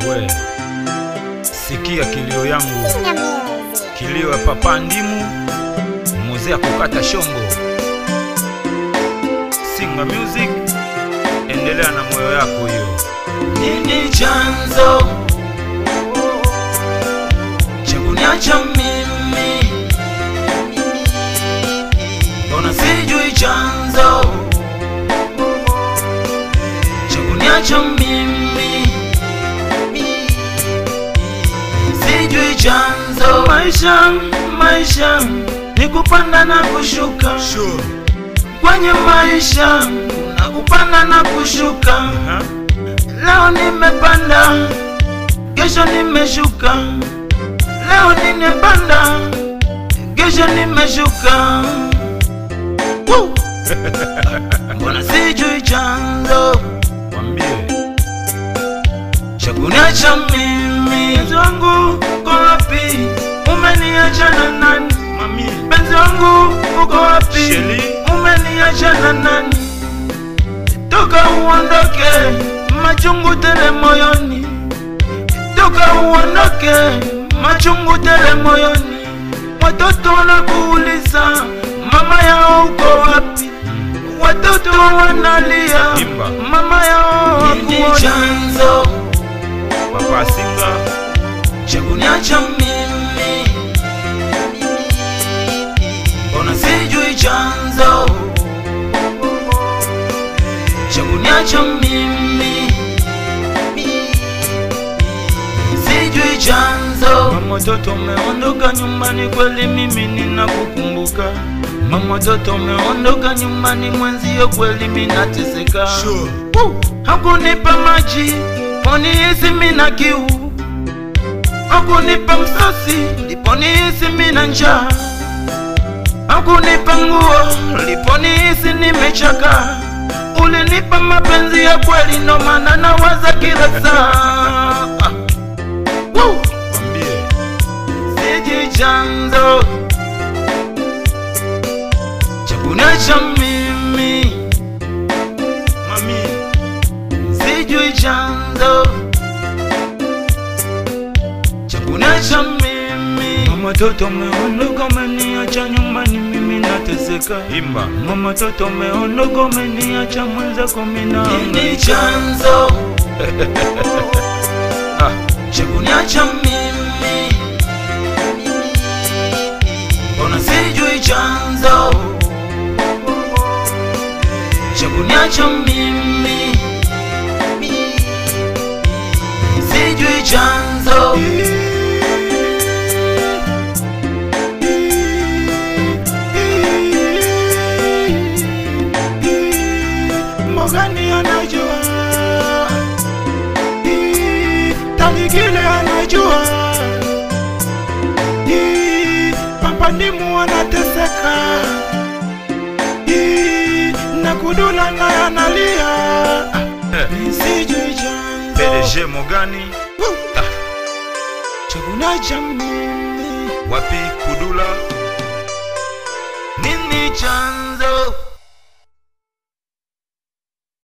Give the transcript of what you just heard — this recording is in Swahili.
We sikia kilio yangu, kilio ya papa Ndimu, muzea kukata shombo. Singa Music, endelea na moyo yako hiyo. Nini chanzo cha kuniacha mimi? Mbona sijui chanzo cha kuniacha mimi? Sijui chanzo. Maisha ni kupanda na kushuka. Kwenye maisha kuna kupanda na kushuka. Leo nimepanda, kesho nimeshuka. Leo nimepanda, kesho nimeshuka. Mbona sijui chanzo, Wambie cha kuniacha mimi? Penzi wangu uko wapi? Umeniacha na nani? Mami, Penzi wangu uko wapi? Sheli, Umeniacha na nani? Toka uondoke, machungu tele moyoni. Toka uondoke, machungu tele moyoni. Watoto wanakuuliza mama yao uko wapi? Watoto wanalia Imba. mama yao hakuoni. Chanzo Papa Singa, cha kuniacha mimi? Mbona sijui chanzo cha kuniacha mimi? Sijui chanzo. Mama toto umeondoka nyumbani, kweli mimi ninakukumbuka. Mama toto umeondoka nyumbani, mwenzio kweli mimi nateseka. Hakunipa maji, ponihisi mimi na kiu. Hakunipa msosi, liponihisi mimi na njaa. Hakunipa nguo, liponihisi nimechoka. Ulinipa mapenzi ya kweli, ndo maana nawaza kila saa. wambie Sijui chanzo cha kuniacha mimi. Mami, Sijui chanzo cha kuniacha mimi. Mama toto umeondoka, umeniacha nyumbani, mimi nateseka. Imba. Mama toto umeondoka, umeniacha mwenzako mimi na. Nini chanzo cha kuniacha mimi? Mbona sijui chanzo cha kuniacha mimi? Sijui chanzo. Mogani anajua, Taligile anajua, Papa Ndimu anateseka, na Kudula naye analia. Sijui chanzo PDG Mogani, cha kuniacha mimi. wapi Kudula? Nini chanzo